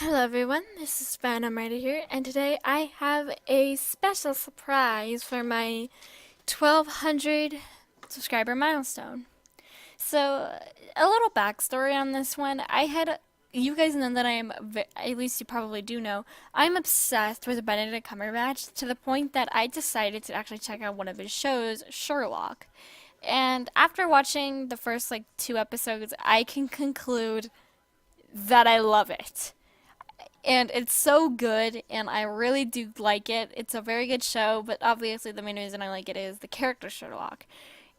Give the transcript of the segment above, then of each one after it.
Hello everyone, this is Phantom right here, and today I have a special surprise for my 1200 subscriber milestone. So, a little backstory on this one. You guys know that at least you probably do know, I'm obsessed with Benedict Cumberbatch to the point that I decided to actually check out one of his shows, Sherlock. And after watching the first two episodes, I can conclude that I love it. And it's so good, and I really do like it. It's a very good show, but obviously the main reason I like it is the character Sherlock.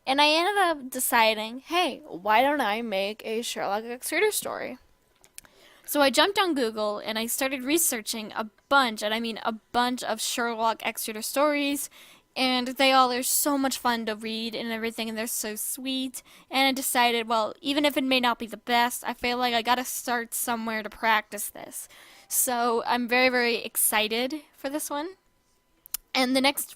And I ended up deciding, hey, why don't I make a Sherlock X Reader story? So I jumped on Google and I started researching a bunch, and I mean a bunch of Sherlock X Reader stories, and they all are so much fun to read and everything, and they're so sweet. And I decided, well, even if it may not be the best, I feel like I gotta start somewhere to practice this. So I'm very, very excited for this one. And the next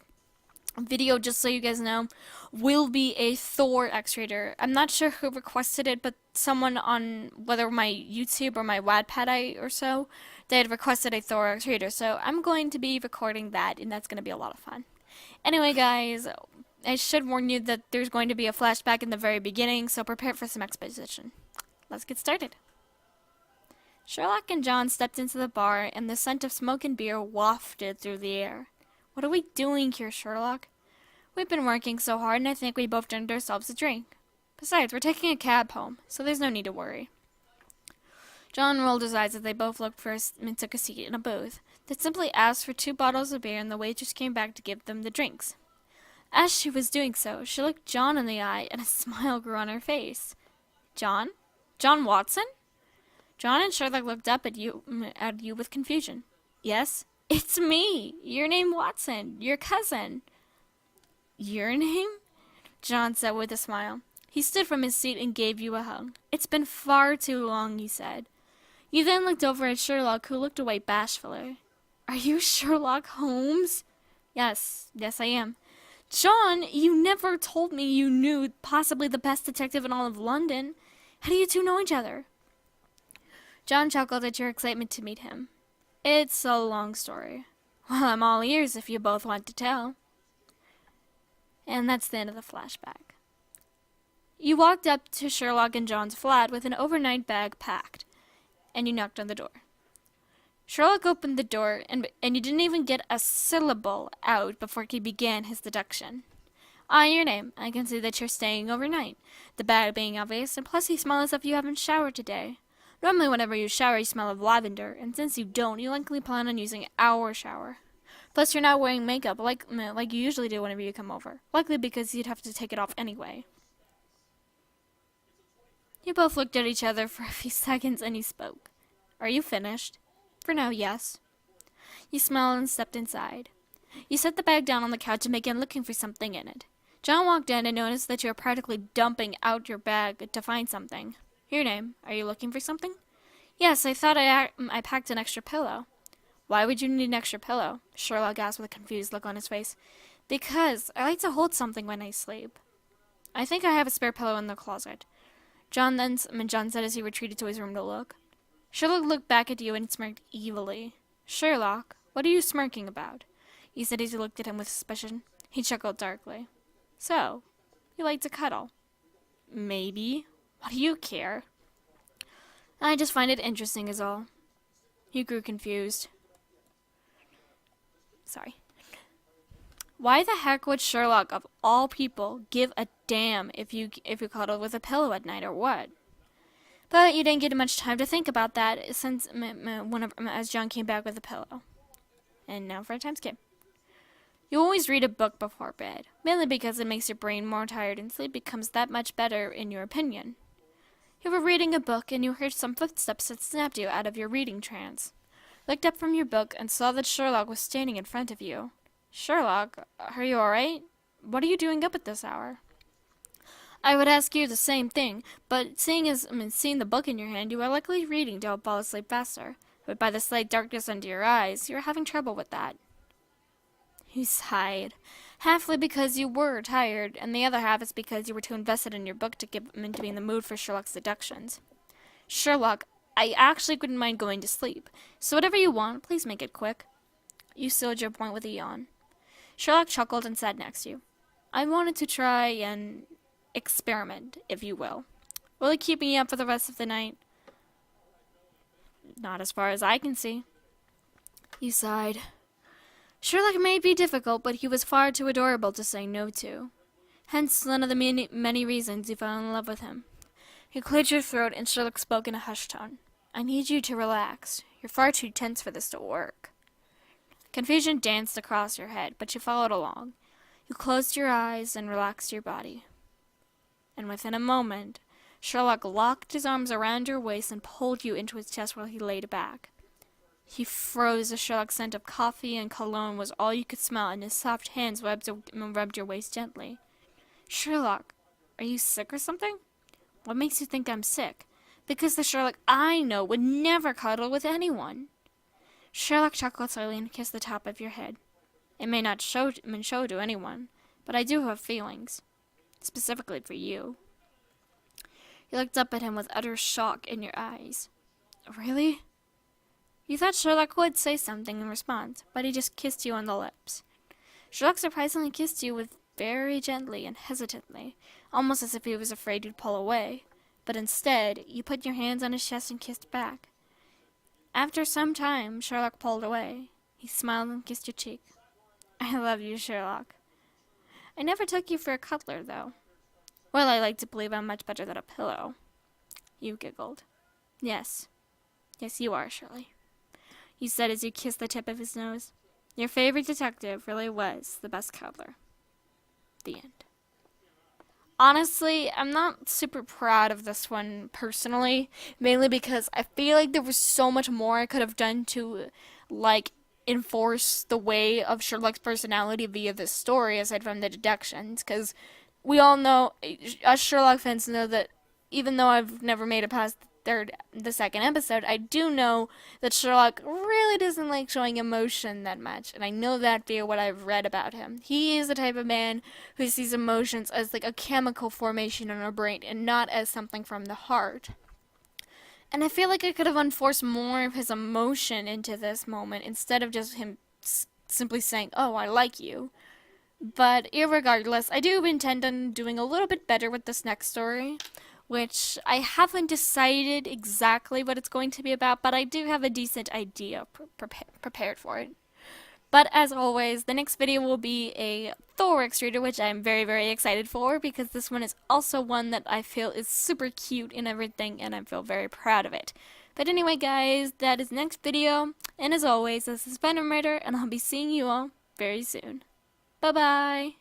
video, just so you guys know, will be a Thor X-Rater. I'm not sure who requested it, but someone on whether my YouTube or my Wattpad or so, they had requested a Thor X-Rater. So I'm going to be recording that, and that's going to be a lot of fun. Anyway, guys, I should warn you that there's going to be a flashback in the very beginning, so prepare for some exposition. Let's get started. Sherlock and John stepped into the bar, and the scent of smoke and beer wafted through the air. What are we doing here, Sherlock? We've been working so hard, and I think we both earned ourselves a drink. Besides, we're taking a cab home, so there's no need to worry. John rolled his eyes as they both looked first and took a seat in a booth. They simply asked for 2 bottles of beer, and the waitress came back to give them the drinks. As she was doing so, she looked John in the eye, and a smile grew on her face. John? John Watson? John and Sherlock looked up at you with confusion. Yes, it's me, your name Watson, your cousin. Your name? John said with a smile. He stood from his seat and gave you a hug. It's been far too long, he said. You then looked over at Sherlock, who looked away bashfully. Are you Sherlock Holmes? Yes, I am. John, you never told me you knew possibly the best detective in all of London. How do you two know each other? John chuckled at your excitement to meet him. It's a long story. Well, I'm all ears if you both want to tell. And that's the end of the flashback. You walked up to Sherlock and John's flat with an overnight bag packed, and you knocked on the door. Sherlock opened the door, and you didn't even get a syllable out before he began his deduction. Your name. I can see that you're staying overnight. The bag being obvious, and plus you smell as if you haven't showered today. Normally whenever you shower you smell of lavender, and since you don't, you likely plan on using our shower. Plus you're not wearing makeup like you usually do whenever you come over, likely because you'd have to take it off anyway. You both looked at each other for a few seconds and you spoke. Are you finished? For now, yes. You smiled and stepped inside. You set the bag down on the couch and began looking for something in it. John walked in and noticed that you were practically dumping out your bag to find something. Your name. Are you looking for something? Yes, I thought I packed an extra pillow. Why would you need an extra pillow? Sherlock asked with a confused look on his face. Because I like to hold something when I sleep. I think I have a spare pillow in the closet. John said as he retreated to his room to look. Sherlock looked back at you and smirked evilly. Sherlock, what are you smirking about? You said as you looked at him with suspicion. He chuckled darkly. So, you like to cuddle? Maybe. What do you care? I just find it interesting is all. You grew confused. Sorry. Why the heck would Sherlock, of all people, give a damn if you cuddle with a pillow at night or what? But you didn't get much time to think about that since as John came back with a pillow. And now for a time skip. You always read a book before bed, mainly because it makes your brain more tired and sleep becomes that much better in your opinion. You were reading a book and you heard some footsteps that snapped you out of your reading trance. Looked up from your book and saw that Sherlock was standing in front of you. Sherlock, are you alright? What are you doing up at this hour? I would ask you the same thing, but seeing the book in your hand, you are likely reading to fall asleep faster. But by the slight darkness under your eyes, you are having trouble with that. You sighed, halfly because you were tired, and the other half is because you were too invested in your book to be in the mood for Sherlock's deductions. Sherlock, I actually wouldn't mind going to sleep. So whatever you want, please make it quick. You sealed your point with a yawn. Sherlock chuckled and sat next to you. I wanted to try an experiment, if you will. Will it keep me up for the rest of the night? Not as far as I can see. You sighed. Sherlock may be difficult, but he was far too adorable to say no to. Hence none of the many reasons you fell in love with him. He cleared your throat, and Sherlock spoke in a hushed tone. I need you to relax. You're far too tense for this to work. Confusion danced across your head, but you followed along. You closed your eyes and relaxed your body. And within a moment, Sherlock locked his arms around your waist and pulled you into his chest while he laid back. He froze. The Sherlock scent of coffee and cologne was all you could smell, and his soft hands rubbed your waist gently. Sherlock, are you sick or something? What makes you think I'm sick? Because the Sherlock I know would never cuddle with anyone. Sherlock chuckled slowly and kissed the top of your head. It may not show to anyone, but I do have feelings. Specifically for you. You looked up at him with utter shock in your eyes. Really? You thought Sherlock would say something in response, but he just kissed you on the lips. Sherlock surprisingly kissed you very gently and hesitantly, almost as if he was afraid you'd pull away. But instead, you put your hands on his chest and kissed back. After some time, Sherlock pulled away. He smiled and kissed your cheek. I love you, Sherlock. I never took you for a cuddler, though. Well, I like to believe I'm much better than a pillow. You giggled. Yes. Yes, you are, Shirley. You said as you kissed the tip of his nose. Your favorite detective really was the best cuddler. The end. Honestly, I'm not super proud of this one personally, mainly because I feel like there was so much more I could have done to, enforce the way of Sherlock's personality via this story, aside from the deductions, because we all know, us Sherlock fans know that even though I've never made it past the second episode, I do know that Sherlock really doesn't like showing emotion that much, and I know that via what I've read about him. He is the type of man who sees emotions as like a chemical formation in our brain and not as something from the heart. And I feel like I could have enforced more of his emotion into this moment instead of just him simply saying, oh, I like you. But irregardless, I do intend on doing a little bit better with this next story, which I haven't decided exactly what it's going to be about, but I do have a decent idea prepared for it. But as always, the next video will be a Thorax reader, which I'm very, very excited for, because this one is also one that I feel is super cute and everything, and I feel very proud of it. But anyway, guys, that is next video, and as always, this is Venom Raider, and I'll be seeing you all very soon. Bye-bye!